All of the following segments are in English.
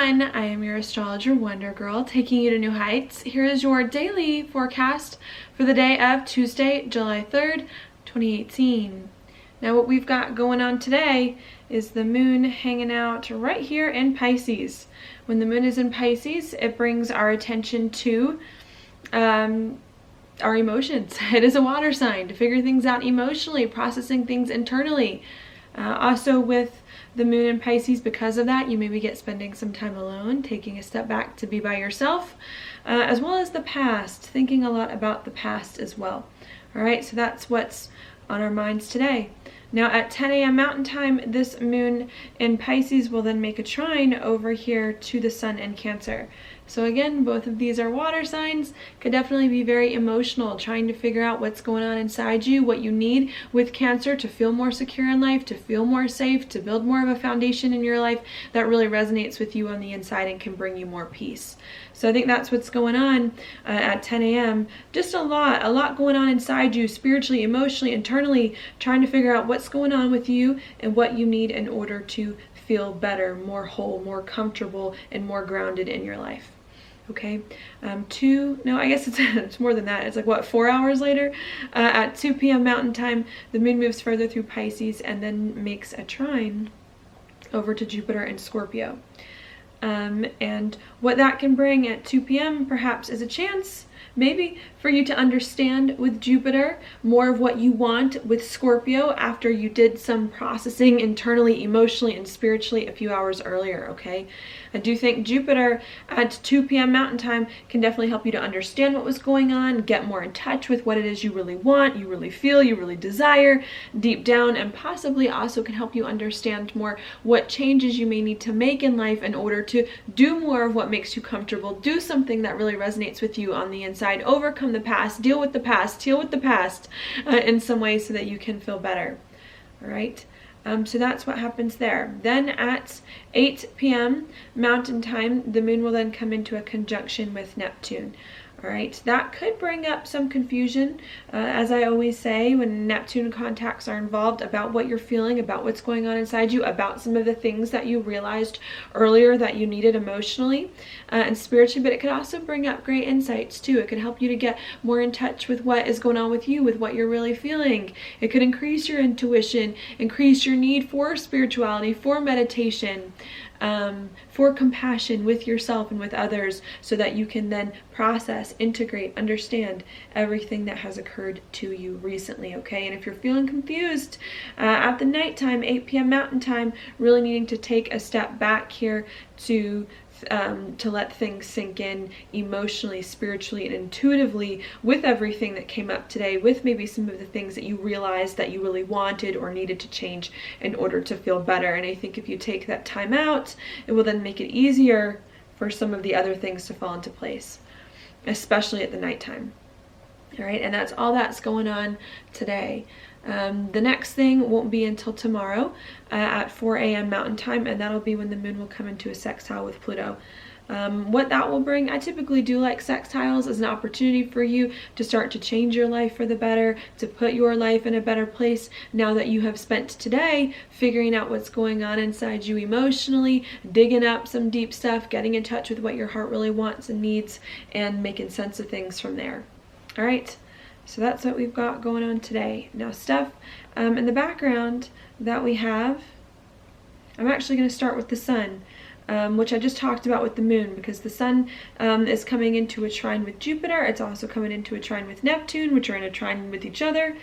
everyone, I am your astrologer Wonder Girl, taking you to new heights. Here is your daily forecast for the day of Tuesday, July 3rd, 2018. Now what we've got going on today is the moon hanging out right here in Pisces. When the moon is in Pisces, it brings our attention to our emotions. It is a water sign to figure things out emotionally, processing things internally. Also with the moon in Pisces, because of that, you maybe get spending some time alone, taking a step back to be by yourself, as well as the past, thinking a lot about the past as well. All right, so that's what's on our minds today. Now at 10 a.m. Mountain Time, this moon in Pisces will then make a trine over here to the sun in Cancer. So again, both of these are water signs, could definitely be very emotional, trying to figure out what's going on inside you, what you need with Cancer to feel more secure in life, to feel more safe, to build more of a foundation in your life that really resonates with you on the inside and can bring you more peace. So I think that's what's going on at 10 a.m. Just a lot going on inside you, spiritually, emotionally, internally, trying to figure out what's going on with you and what you need in order to feel better, more whole, more comfortable, and more grounded in your life. Okay, I guess it's more than that. It's like, what, 4 hours later? At 2 p.m. Mountain Time, the moon moves further through Pisces and then makes a trine over to Jupiter and Scorpio. And what that can bring at 2 p.m. perhaps is a chance maybe for you to understand with Jupiter more of what you want with Scorpio after you did some processing internally, emotionally, and spiritually a few hours earlier, okay? I do think Jupiter at 2 p.m. Mountain Time can definitely help you to understand what was going on, get more in touch with what it is you really want, you really feel, you really desire deep down, and possibly also can help you understand more what changes you may need to make in life in order to do more of what makes you comfortable, do something that really resonates with you on the inside, overcome the past, deal with the past in some way so that you can feel better. All right. So that's what happens there. Then at 8 p.m. Mountain Time, the moon will then come into a conjunction with Neptune. All right, that could bring up some confusion, as I always say, when Neptune contacts are involved, about what you're feeling, about what's going on inside you, about some of the things that you realized earlier that you needed emotionally and spiritually, but it could also bring up great insights too. It could help you to get more in touch with what is going on with you, with what you're really feeling. It could increase your intuition, increase your need for spirituality, for meditation, for compassion with yourself and with others, so that you can then process, integrate, understand everything that has occurred to you recently, okay? And if you're feeling confused at the nighttime, 8 p.m. Mountain Time, really needing to take a step back here to let things sink in emotionally, spiritually, and intuitively with everything that came up today, with maybe some of the things that you realized that you really wanted or needed to change in order to feel better. And I think if you take that time out, it will then make it easier for some of the other things to fall into place, especially at the nighttime. All right, and that's all that's going on today. The next thing won't be until tomorrow at 4 a.m. Mountain Time, and that'll be when the moon will come into a sextile with Pluto. What that will bring, I typically do like sextiles as an opportunity for you to start to change your life for the better, to put your life in a better place now that you have spent today figuring out what's going on inside you emotionally, digging up some deep stuff, getting in touch with what your heart really wants and needs, and making sense of things from there. All right. So that's what we've got going on today. Now stuff in the background that we have, I'm actually going to start with the sun, which I just talked about with the moon, because the sun is coming into a trine with Jupiter. It's also coming into a trine with Neptune, which are in a trine with each other,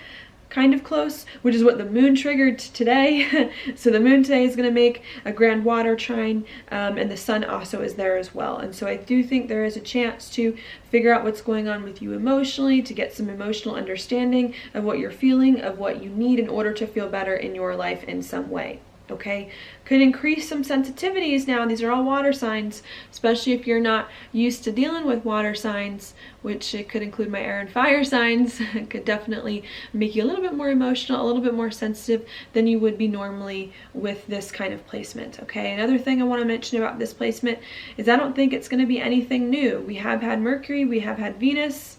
kind of close, which is what the moon triggered today. So the moon today is going to make a grand water trine, and the sun also is there as well. And so I do think there is a chance to figure out what's going on with you emotionally, to get some emotional understanding of what you're feeling, of what you need in order to feel better in your life in some way. Okay, could increase some sensitivities. Now these are all water signs, especially if you're not used to dealing with water signs, which it could include my air and fire signs. It could definitely make you a little bit more emotional, a little bit more sensitive than you would be normally with this kind of placement. Okay, another thing I want to mention about this placement is I don't think it's going to be anything new. We have had Mercury, we have had Venus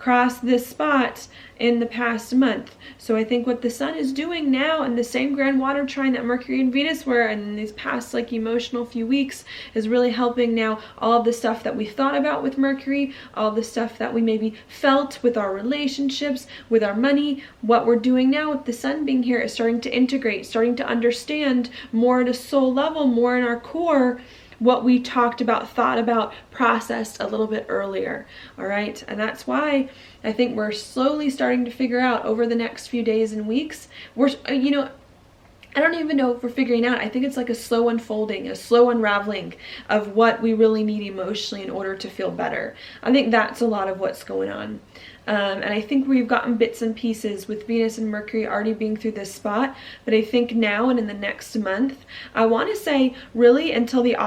cross this spot in the past month. So I think what the sun is doing now in the same grand water trine that Mercury and Venus were in these past like emotional few weeks is really helping now all of the stuff that we thought about with Mercury, all the stuff that we maybe felt with our relationships, with our money. What we're doing now with the sun being here is starting to integrate, starting to understand more at a soul level, more in our core, what we talked about, thought about, processed a little bit earlier. All right. And that's why I think we're slowly starting to figure out over the next few days and weeks. I don't even know if we're figuring out. I think it's like a slow unfolding, a slow unraveling of what we really need emotionally in order to feel better. I think that's a lot of what's going on. And I think we've gotten bits and pieces with Venus and Mercury already being through this spot. But I think now and in the next month, I want to say really until the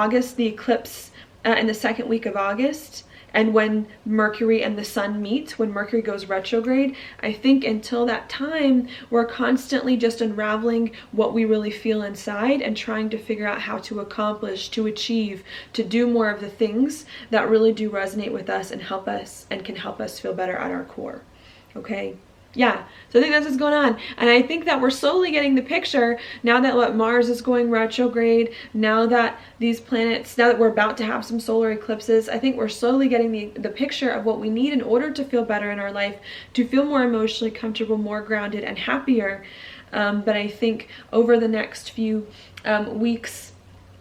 eclipse in the second week of August, and when Mercury and the sun meet, when Mercury goes retrograde, I think until that time, we're constantly just unraveling what we really feel inside and trying to figure out how to accomplish, to achieve, to do more of the things that really do resonate with us and help us and can help us feel better at our core. Okay. Yeah, so I think that's what's going on. And I think that we're slowly getting the picture now that Mars is going retrograde, now that these planets, now that we're about to have some solar eclipses, I think we're slowly getting the picture of what we need in order to feel better in our life, to feel more emotionally comfortable, more grounded and happier. But I think over the next few weeks,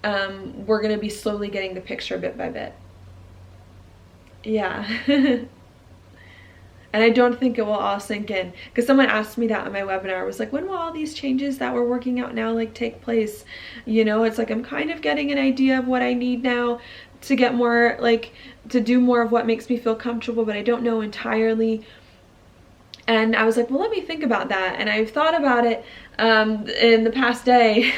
we're going to be slowly getting the picture bit by bit. Yeah. And I don't think it will all sink in, because someone asked me that on my webinar. I was like, when will all these changes that we're working out now like take place? You know, it's like I'm kind of getting an idea of what I need now to get more, like to do more of what makes me feel comfortable, but I don't know entirely. And I was like, well, let me think about that. And I've thought about it in the past day.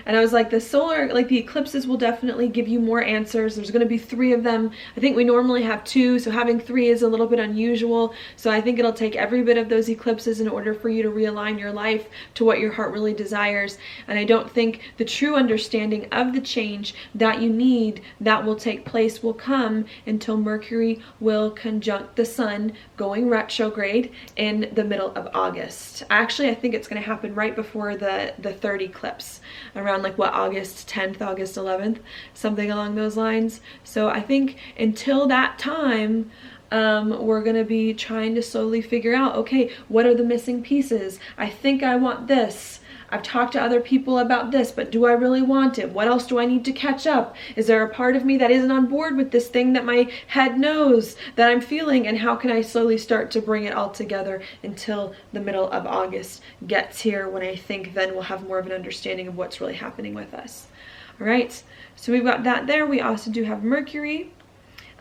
And I was like, the eclipses will definitely give you more answers. There's going to be 3 of them. I think we normally have 2, so having 3 is a little bit unusual. So I think it'll take every bit of those eclipses in order for you to realign your life to what your heart really desires. And I don't think the true understanding of the change that you need that will take place will come until Mercury will conjunct the sun going retrograde in the middle of August. Actually, I think it's going to happen right before the third eclipse, around like what, August 10th, August 11th, something along those lines. So I think until that time, we're going to be trying to slowly figure out, okay, what are the missing pieces? I think I want this. I've talked to other people about this, but do I really want it? What else do I need to catch up? Is there a part of me that isn't on board with this thing that my head knows that I'm feeling? And how can I slowly start to bring it all together until the middle of August gets here, when I think then we'll have more of an understanding of what's really happening with us. All right, so we've got that there. We also do have Mercury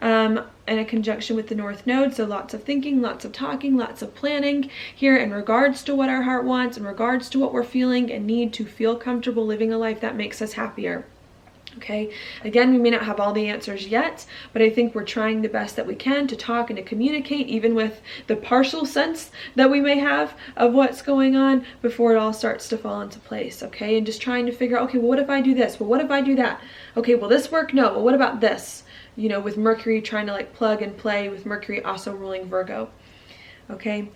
in a conjunction with the North Node, so lots of thinking, lots of talking, lots of planning here in regards to what our heart wants, in regards to what we're feeling and need to feel comfortable living a life that makes us happier. Okay, again, we may not have all the answers yet, but I think we're trying the best that we can to talk and to communicate, even with the partial sense that we may have of what's going on, before it all starts to fall into place. Okay, and just trying to figure out, okay, well, what if I do this? Well, what if I do that? Okay, will this work? No. Well, what about this? You know, with Mercury trying to like plug and play, with Mercury also ruling Virgo. Okay,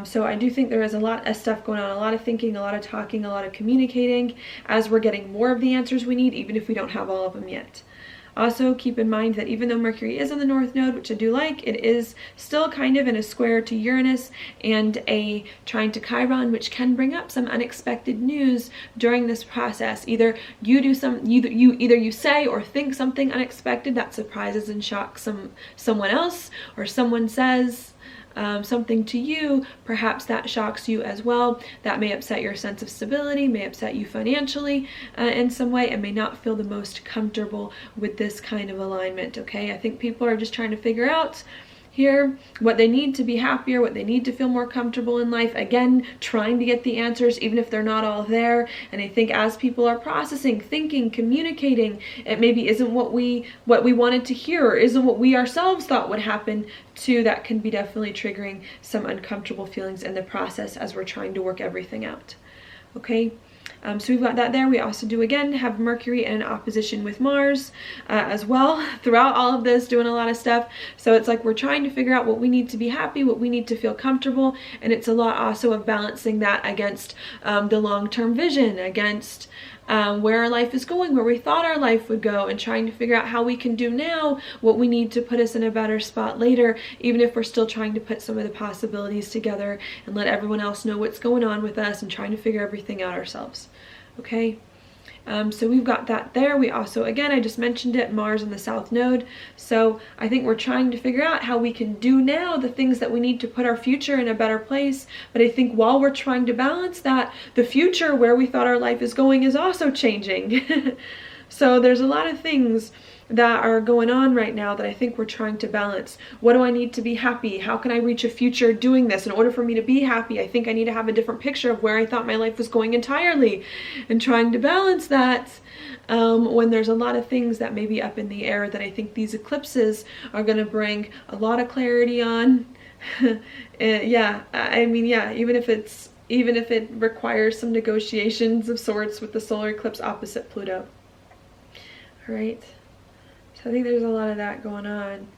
so I do think there is a lot of stuff going on, a lot of thinking, a lot of talking, a lot of communicating as we're getting more of the answers we need, even if we don't have all of them yet. Also, keep in mind that even though Mercury is in the North Node, which I do like, it is still kind of in a square to Uranus and a trine to Chiron, which can bring up some unexpected news during this process. Either you say or think something unexpected that surprises and shocks someone else, or someone says something to you, perhaps that shocks you as well. That may upset your sense of stability, may upset you financially in some way, and may not feel the most comfortable with this kind of alignment. Okay, I think people are just trying to figure out here what they need to be happier, what they need to feel more comfortable in life. Again, trying to get the answers even if they're not all there. And I think as people are processing, thinking, communicating, it maybe isn't what we wanted to hear, or isn't what we ourselves thought would happen too. That can be definitely triggering some uncomfortable feelings in the process as we're trying to work everything out. Okay, So we've got that there. We also do, again, have Mercury in opposition with Mars as well throughout all of this, doing a lot of stuff. So it's like we're trying to figure out what we need to be happy, what we need to feel comfortable, and it's a lot also of balancing that against the long-term vision, against where our life is going, where we thought our life would go, and trying to figure out how we can do now what we need to put us in a better spot later, even if we're still trying to put some of the possibilities together and let everyone else know what's going on with us and trying to figure everything out ourselves. Okay. So we've got that there. We also, again, I just mentioned it, Mars in the South Node. So I think we're trying to figure out how we can do now the things that we need to put our future in a better place. But I think while we're trying to balance that, the future where we thought our life is going is also changing. So there's a lot of things that are going on right now that I think we're trying to balance. What do I need to be happy? How can I reach a future doing this? In order for me to be happy, I think I need to have a different picture of where I thought my life was going entirely, and trying to balance that when there's a lot of things that may be up in the air that I think these eclipses are going to bring a lot of clarity on. Yeah, I mean, yeah, even if it requires some negotiations of sorts with the solar eclipse opposite Pluto. All right. So I think there's a lot of that going on.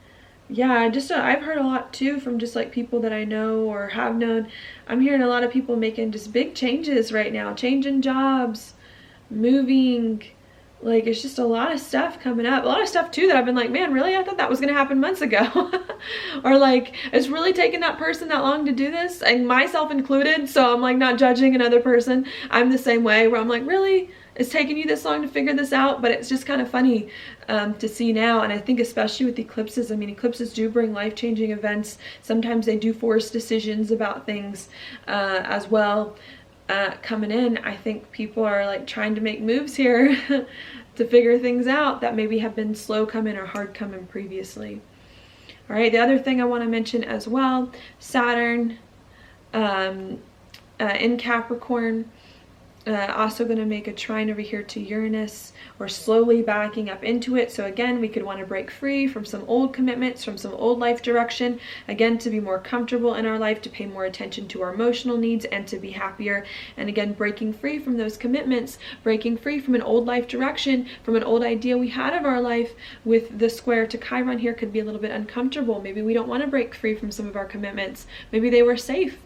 Yeah, just I've heard a lot too from just like people that I know or have known. I'm hearing a lot of people making just big changes right now, changing jobs, moving. Like, it's just a lot of stuff coming up. A lot of stuff too that I've been like, man, really? I thought that was gonna happen months ago. Or like, it's really taken that person that long to do this, and myself included. So I'm like not judging another person. I'm the same way, where I'm like, really? It's taken you this long to figure this out? But it's just kind of funny to see now. And I think especially with eclipses, I mean, eclipses do bring life-changing events. Sometimes they do force decisions about things as well. Coming in, I think people are like trying to make moves here to figure things out that maybe have been slow coming or hard coming previously. All right, the other thing I want to mention as well, Saturn in Capricorn, also going to make a trine over here to Uranus, or slowly backing up into it. So again, we could want to break free from some old commitments, from some old life direction, again, to be more comfortable in our life, to pay more attention to our emotional needs, and to be happier. And again, breaking free from those commitments, breaking free from an old life direction, from an old idea we had of our life. With the square to Chiron here could be a little bit uncomfortable. Maybe we don't want to break free from some of our commitments. Maybe they were safe.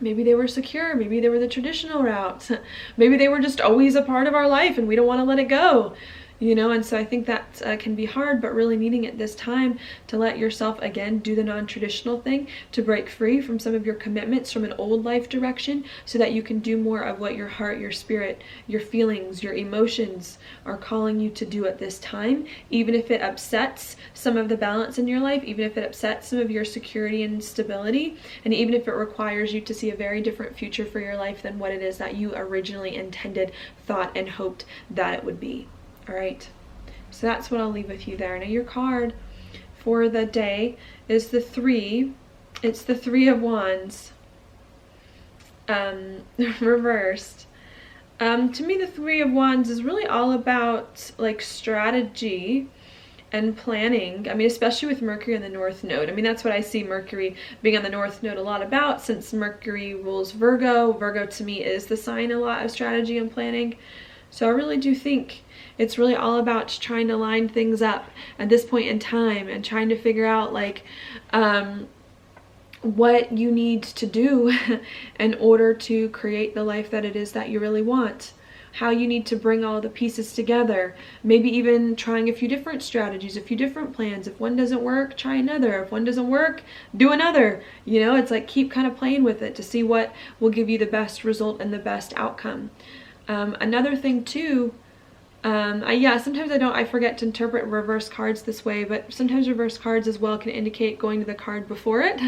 Maybe they were secure. Maybe they were the traditional route. Maybe they were just always a part of our life and we don't want to let it go. You know, and so I think that can be hard, but really needing at this time to let yourself, again, do the non-traditional thing, to break free from some of your commitments from an old life direction, so that you can do more of what your heart, your spirit, your feelings, your emotions are calling you to do at this time, even if it upsets some of the balance in your life, even if it upsets some of your security and stability, and even if it requires you to see a very different future for your life than what it is that you originally intended, thought, and hoped that it would be. All right, so that's what I'll leave with you there. Now your card for the day is the 3. It's the 3 of Wands reversed. To me, the 3 of Wands is really all about like strategy and planning. I mean, especially with Mercury on the North Node. I mean, that's what I see Mercury being on the North Node a lot about, since Mercury rules Virgo. Virgo to me is the sign a lot of strategy and planning. So I really do think it's really all about trying to line things up at this point in time, and trying to figure out like what you need to do in order to create the life that it is that you really want. How you need to bring all the pieces together. Maybe even trying a few different strategies, a few different plans. If one doesn't work, try another. If one doesn't work, do another. You know, it's like keep kind of playing with it to see what will give you the best result and the best outcome. Another thing too, sometimes I forget to interpret reverse cards this way, but sometimes reverse cards as well can indicate going to the card before it.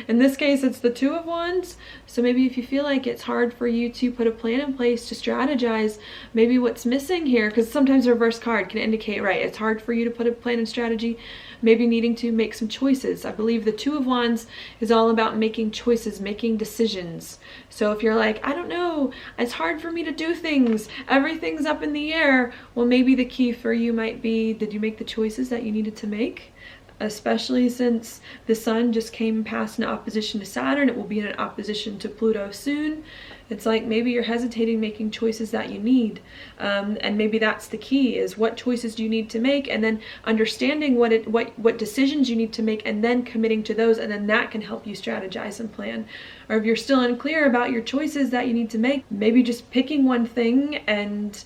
In this case, it's the 2 of Wands. So maybe if you feel like it's hard for you to put a plan in place, to strategize, maybe what's missing here, because sometimes a reverse card can indicate, right, it's hard for you to put a plan and strategy, maybe needing to make some choices. I believe the 2 of Wands is all about making choices, making decisions. So if you're like, I don't know, it's hard for me to do things, everything's up in the air, well, maybe the key for you might be, did you make the choices that you needed to make? especially since the sun just came past an opposition to Saturn. It will be in an opposition to Pluto soon. It's like maybe you're hesitating making choices that you need. And maybe that's the key, is what choices do you need to make, and then understanding what decisions you need to make, and then committing to those, and then that can help you strategize and plan. Or if you're still unclear about your choices that you need to make, maybe just picking one thing and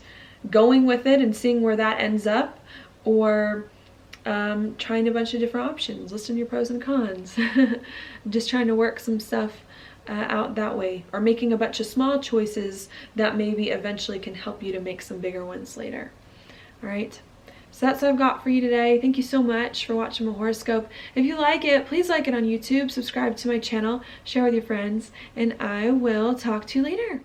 going with it and seeing where that ends up, or trying a bunch of different options, listing your pros and cons. Just trying to work some stuff out that way, or making a bunch of small choices that maybe eventually can help you to make some bigger ones later. All right, so that's what I've got for you today. Thank you so much for watching my horoscope. If you like it, please like it on YouTube, subscribe to my channel, share with your friends, and I will talk to you later.